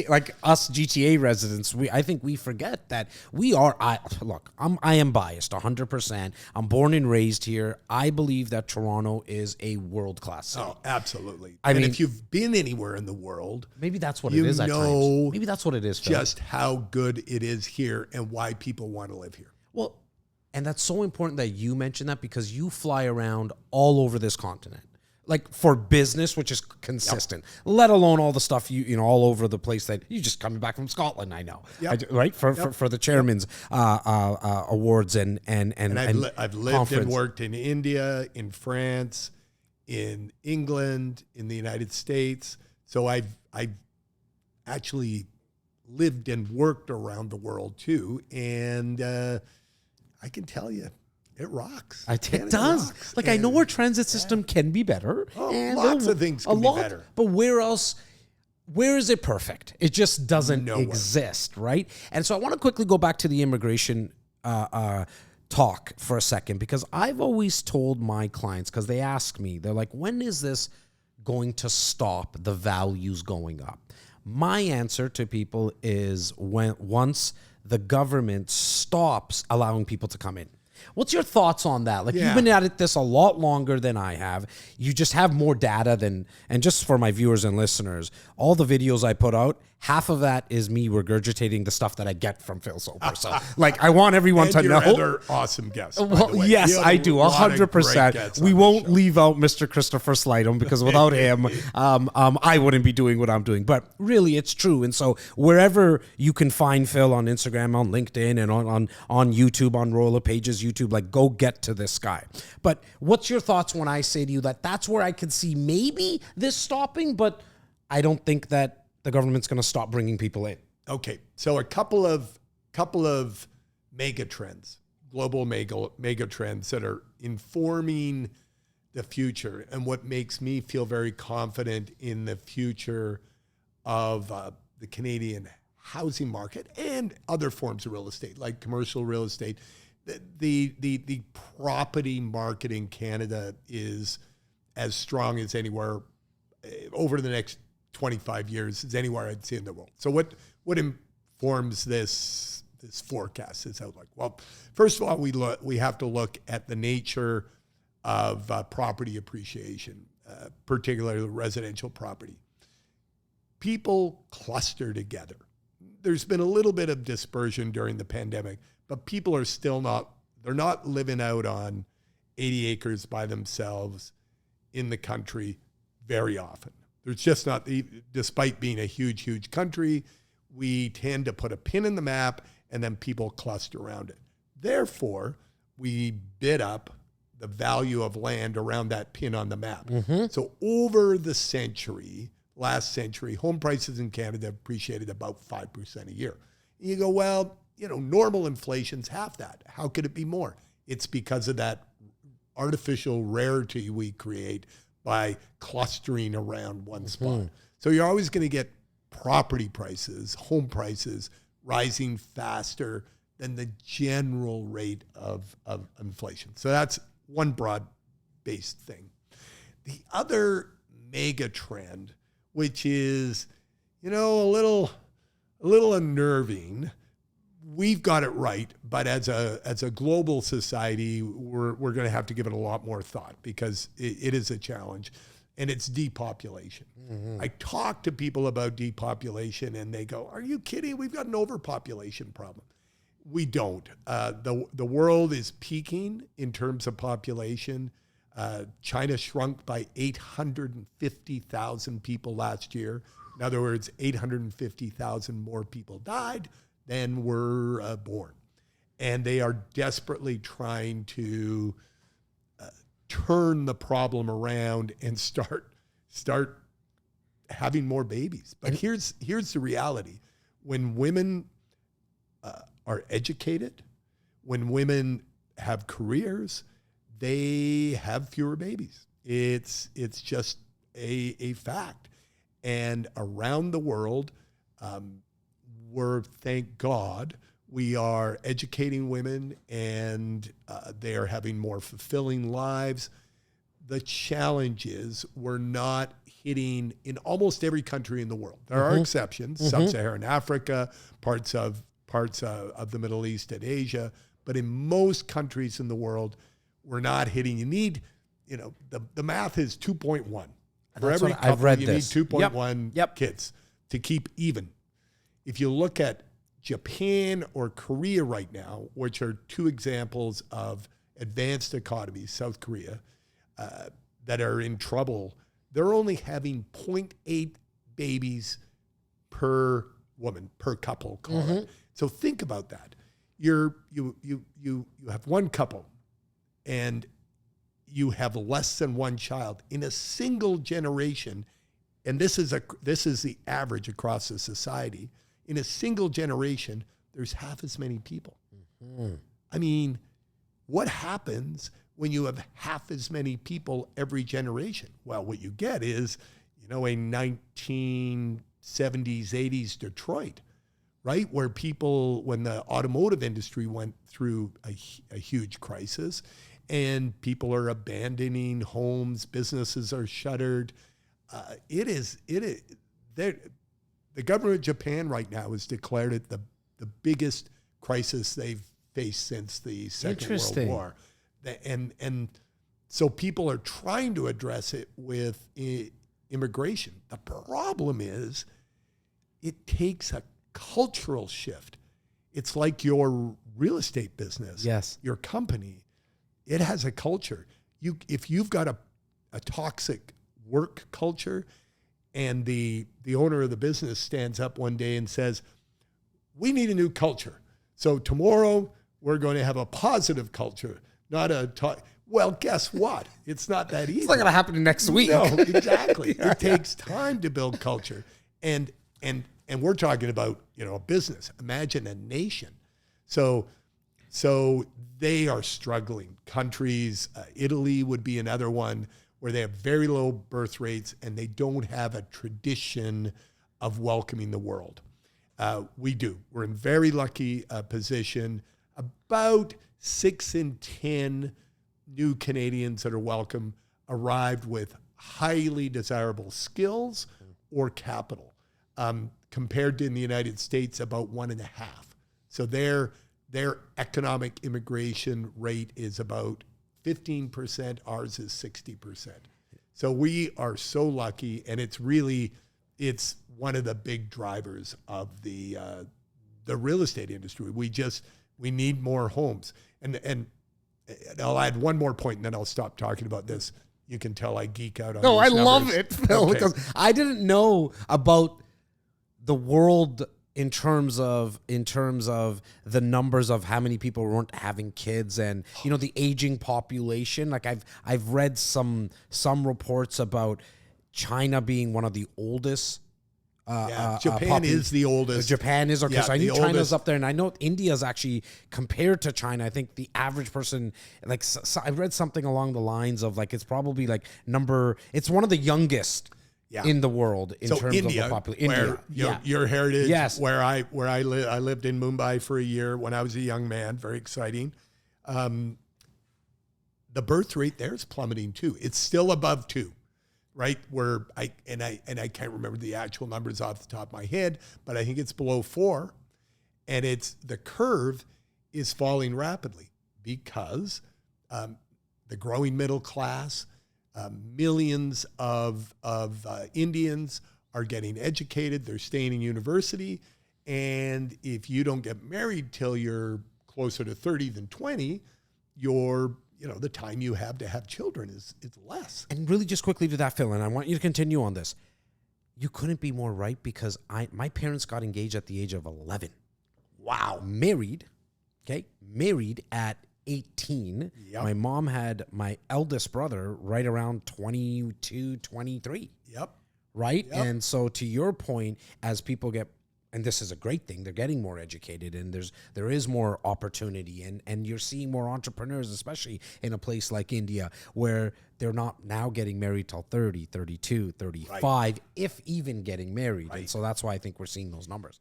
Like us GTA residents, I think we forget that we are. I am biased 100%. I'm born and raised here. I believe that Toronto is a world class city. Oh, absolutely. I mean, if you've been anywhere in the world, maybe that's what it is. At times. Maybe that's what it is. Phil. Just how good it is here and why people want to live here. Well, and that's so important that you mention that because you fly around all over this continent. Like for business, which is consistent, let alone all the stuff you know all over the place that you just coming back from Scotland. I know, right? For the chairman's awards and I've lived and worked in India, in France, in England, in the United States. So I've actually lived and worked around the world too, and I can tell you. It rocks. It does. Rocks. Like, I know our transit system can be better. Oh, and lots of things can be better. But where else? Where is it perfect? It just doesn't exist, right? And so I want to quickly go back to the immigration talk for a second, because I've always told my clients, because they ask me, they're like, when is this going to stop the values going up? My answer to people is once the government stops allowing people to come in. What's your thoughts on that? Like, you've been at this a lot longer than I have. You just have more data than, and just for my viewers and listeners, all the videos I put out, half of that is me regurgitating the stuff that I get from Phil Soper. So, like, I want everyone to know. Other awesome guests. Well, yes, I do, 100%. We won't leave out Mr. Christopher Slidham, because without him, I wouldn't be doing what I'm doing. But really, it's true. And so, wherever you can find Phil on Instagram, on LinkedIn, and on YouTube, on Roller Pages YouTube, like, go get to this guy. But what's your thoughts when I say to you that that's where I could see maybe this stopping, but I don't think that the government's going to stop bringing people in? Okay, so a couple of mega trends, global mega trends that are informing the future, and what makes me feel very confident in the future of the Canadian housing market and other forms of real estate, like commercial real estate. The property market in Canada is as strong as anywhere over the next 25 years as anywhere I'd see in the world. So what informs this forecast, this outlook? Well, first of all, we have to look at the nature of property appreciation, particularly residential property. People cluster together. There's been a little bit of dispersion during the pandemic, but people are still they're not living out on 80 acres by themselves in the country very often. There's just not, despite being a huge, huge country, we tend to put a pin in the map and then people cluster around it. Therefore, we bid up the value of land around that pin on the map. Mm-hmm. So over the last century, home prices in Canada appreciated about 5% a year. And you go, well, normal inflation's half that. How could it be more? It's because of that artificial rarity we create by clustering around one spot. So you're always going to get property prices, home prices, rising faster than the general rate of inflation. So that's one broad-based thing. The other mega trend, which is, a little unnerving, we've got it right, but as a global society, we're going to have to give it a lot more thought, because it is a challenge, and it's depopulation. Mm-hmm. I talk to people about depopulation, and they go, "Are you kidding? We've got an overpopulation problem." We don't. The world is peaking in terms of population. China shrunk by 850,000 people last year. In other words, 850,000 more people died than were born. And they are desperately trying to turn the problem around and start having more babies. But here's the reality. When women are educated, when women have careers, they have fewer babies. It's just a fact. And around the world, thank God, we are educating women, and they are having more fulfilling lives. The challenge is we're not hitting in almost every country in the world. There are exceptions, sub-Saharan Africa, parts of the Middle East and Asia, but in most countries in the world, we're not hitting. You need, the math is 2.1. For every couple, you need 2.1 kids to keep even. If you look at Japan or Korea right now, which are two examples of advanced economies, South Korea, that are in trouble, they're only having 0.8 babies per woman, per couple, call it. So think about that. You have one couple, and you have less than one child in a single generation, and this is the average across the society. In a single generation, there's half as many people. I mean, what happens when you have half as many people every generation? Well, what you get is, a 1970s, 80s Detroit, right? Where when the automotive industry went through a huge crisis, and people are abandoning homes, businesses are shuttered. The government of Japan right now has declared it the biggest crisis they've faced since the Second World War. And so people are trying to address it with immigration. The problem is it takes a cultural shift. It's like your real estate business, your company. It has a culture. If you've got a toxic work culture, and the owner of the business stands up one day and says, we need a new culture. So tomorrow we're going to have a positive culture, not well, guess what? It's not that easy. It's not going to happen next week. No, exactly. It takes time to build culture. And we're talking about, a business. Imagine a nation. So they are struggling. Countries, Italy would be another one, where they have very low birth rates and they don't have a tradition of welcoming the world. We do. We're in very lucky position. About 6 in 10 new Canadians that are welcome arrived with highly desirable skills or capital, compared to in the United States, about 1.5. So their economic immigration rate is about 15%, ours is 60%. So we are so lucky, and it's one of the big drivers of the real estate industry. We need more homes. And I'll add one more point, and then I'll stop talking about this. You can tell I geek out on No, these I numbers. love it, Phil, because I didn't know about the world in terms of the numbers of how many people weren't having kids, and the aging population. Like I've read some reports about China being one of the oldest. Japan is the oldest. Japan is, okay. So I knew China's oldest. up there, and I know India's actually, compared to China, I think the average person, I read something along the lines of it's probably it's one of the youngest. In the world, in terms India, of the population. Your heritage, where I lived in Mumbai for a year when I was a young man, very exciting. The birth rate there is plummeting too. It's still above 2, right? I can't remember the actual numbers off the top of my head, but I think it's below 4, and the curve is falling rapidly because the growing middle class. Millions of Indians are getting educated. They're staying in university. And if you don't get married till you're closer to 30 than 20, the time you have to have children is less. And really just quickly to that, Phil, and I want you to continue on this. You couldn't be more right, because my parents got engaged at the age of 11. Wow. Married at 18. Yep. My mom had my eldest brother right around 22, 23. Yep. Right? Yep. And so to your point, as people get, and this is a great thing, they're getting more educated, and there is more opportunity, and you're seeing more entrepreneurs, especially in a place like India, where they're not now getting married till 30, 32, 35, right. If even getting married. Right. And so that's why I think we're seeing those numbers.